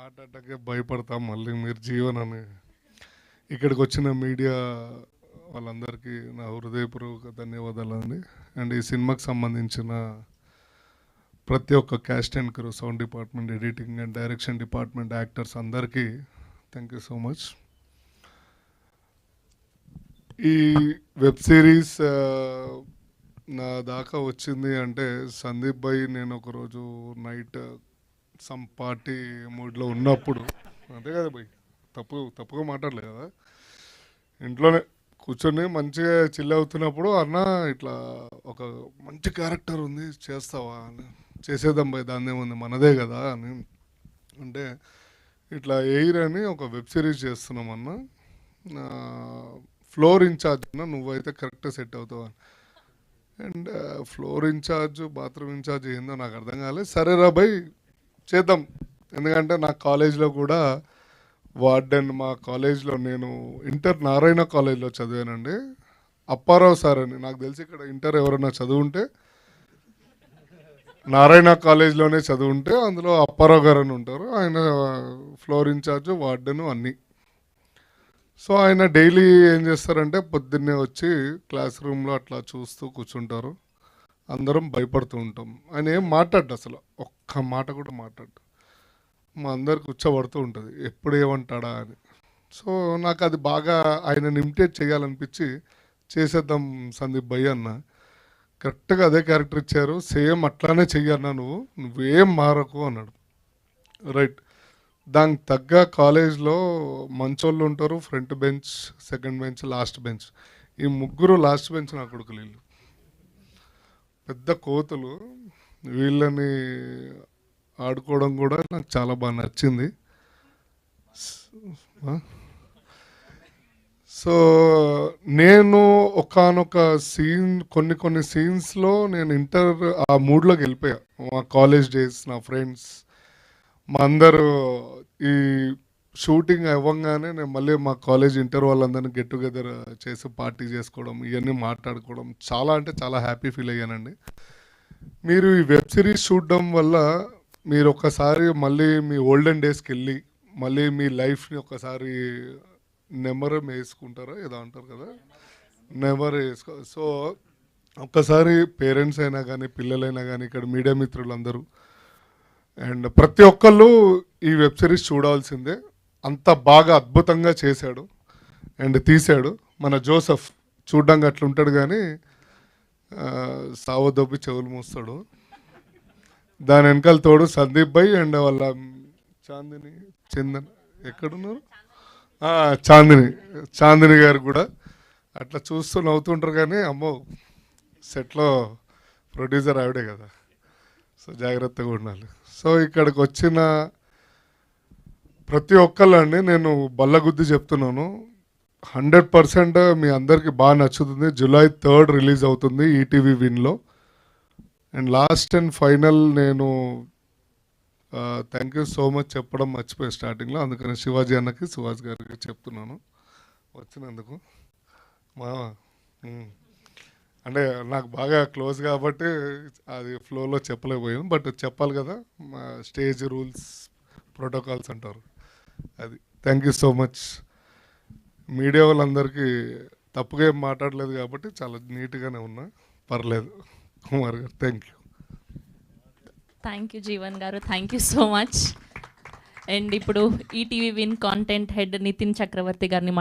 మాట్లాడటానికి భయపడతాం. మళ్ళీ మీరు జీవన్ అని ఇక్కడికి వచ్చిన మీడియా వాళ్ళందరికీ నా హృదయపూర్వక ధన్యవాదాలు అండి. అండ్ ఈ సినిమాకి సంబంధించిన ప్రతి ఒక్క caste and crew, sound department, editing and direction department, actors అందరికీ థ్యాంక్ యూ సో మచ్. ఈ వెబ్ సిరీస్ నా దాకా వచ్చింది అంటే సందీప్ భాయ్ నేను ఒకరోజు నైట్ సమ్ పార్టీ మూడ్లో ఉన్నప్పుడు, అంతే కదా భాయ్, తప్పుగా మాట్లాడలేదు కదా, ఇంట్లోనే కూర్చొని మంచిగా చిల్ అవుతున్నప్పుడు అన్న ఇట్లా ఒక మంచి క్యారెక్టర్ ఉంది చేస్తావా అని, చేసేద్దాం భాయ్ దాన్ని ఏముంది మనదే కదా అని అంటే, ఇట్లా ఎయిర్ అని ఒక వెబ్ సిరీస్ చేస్తున్నామన్న, ఫ్లోర్ ఇన్ఛార్జ్ అన్న నువ్వైతే కరెక్ట్గా సెట్ అవుతావు అని. And floor incharge bathroom incharge ఏందో నాకు అర్థం కాలేదు. సరేరా భాయ్ చేద్దాం, ఎందుకంటే నా కాలేజ్లో కూడా వార్డెన్, మా కాలేజ్లో నేను ఇంటర్ నారాయణ కాలేజ్లో చదివానండి. అప్పారావు సార్ అని, నాకు తెలిసి ఇక్కడ ఇంటర్ ఎవరైనా చదువుంటే నారాయణ కాలేజ్లోనే చదువుంటే అందులో అప్పారావు గారు అని ఉంటారు. ఆయన ఫ్లోర్ ఇన్ఛార్జ్, వార్డెను అన్నీ. సో ఆయన డైలీ ఏం చేస్తారంటే పొద్దున్నే వచ్చి క్లాస్ రూమ్లో అట్లా చూస్తూ కూర్చుంటారు. అందరం భయపడుతూ ఉంటాం. ఆయన ఏం మాట్లాడు, అసలు ఒక్క మాట కూడా మాట్లాడు, మా అందరికి కూర్చోబడుతూ ఉంటుంది ఎప్పుడు ఏమంటాడా అని. సో నాకు అది బాగా ఆయనని ఇమిటేట్ చేయాలనిపించి చేసేద్దాం సందీప్ భయ్ అన్న. కరెక్ట్గా అదే క్యారెక్టర్ ఇచ్చారు, సేమ్ అట్లానే చెయ్యన్నా, నువ్వేం మారకు అన్నాడు. రైట్, దానికి తగ్గ కాలేజ్లో మంచోళ్ళు ఉంటారు, front bench, second bench, last bench. ఈ ముగ్గురు లాస్ట్ బెంచ్ నా కొడుకులు, వీళ్ళు పెద్ద కోతులు. వీళ్ళని ఆడుకోవడం కూడా నాకు చాలా బాగా నచ్చింది. సో నేను ఒకానొక సీన్, కొన్ని సీన్స్లో నేను ఇంటర్ ఆ మూడ్లోకి వెళ్ళిపోయా. మా కాలేజ్ డేస్, నా ఫ్రెండ్స్, మా అందరూ ఈ షూటింగ్ అవ్వగానే నేను మళ్ళీ మా కాలేజ్ ఇంటర్ వాళ్ళందరినీ గెట్ టుగెదర్ చేసి పార్టీ చేసుకోవడం, ఇవన్నీ మాట్లాడుకోవడం, చాలా అంటే చాలా హ్యాపీ ఫీల్ అయ్యానండి. మీరు ఈ వెబ్ సిరీస్ చూడడం వల్ల మీరు ఒకసారి మళ్ళీ మీ ఓల్డెన్ డేస్కి వెళ్ళి మళ్ళీ మీ లైఫ్ని ఒకసారి నెమరు వేసుకుంటారో ఏదో అంటారు కదా, నెమరు వేసుకో. సో ఒక్కసారి పేరెంట్స్ అయినా కానీ, పిల్లలైనా కానీ, ఇక్కడ మీడియా మిత్రులందరూ అండ్ ప్రతి ఒక్కళ్ళు ఈ వెబ్ సిరీస్ చూడాల్సిందే. అంత బాగా అద్భుతంగా చేశాడు అండ్ తీశాడు మన జోసెఫ్. చూడ్డానికి అట్లా ఉంటాడు కానీ సావదొబ్బి చెవులు మూస్తాడు. దాని వెనకాల తోడు సందీప్ భాయ్ అండ్ వాళ్ళ చాందిని, చందన్ ఎక్కడున్నారు, చాందిని గారు కూడా అట్లా చూస్తూ నవ్వుతుంటారు. కానీ అమ్మో సెట్లో ప్రొడ్యూసర్ ఆవిడే కదా, సో జాగ్రత్తగా ఉండాలి. సో ఇక్కడికి వచ్చిన ప్రతి ఒక్కళ్ళండి నేను బల్లగుద్ది చెప్తున్నాను, 100% మీ అందరికీ బాగా నచ్చుతుంది. July 3rd రిలీజ్ అవుతుంది ఈటీవీ విన్లో. అండ్ లాస్ట్ అండ్ ఫైనల్ నేను థ్యాంక్ యూ సో మచ్ చెప్పడం మర్చిపోయి స్టార్టింగ్లో, అందుకని శివాజీ అన్నకి, సుహాస్ గారికి చెప్తున్నాను వచ్చినందుకు. మా అంటే నాకు బాగా క్లోజ్ కాబట్టి అది ఫ్లోలో చెప్పలేకపోయాను, బట్ చెప్పాలి కదా, మా స్టేజ్ రూల్స్, ప్రోటోకాల్స్ అంటారు అది. Thank you so much. Media వాళ్ళందరికీ తప్పుగా ఏం మాట్లాడలేదు కాబట్టి చాలా నీట్గానే ఉన్నా, పర్లేదు. కుమార్ గారు thank you. Thank you Jeevan గారు, thank you so much. And ఇప్పుడు ETV Win content head Nitin Chakravarthy గారిని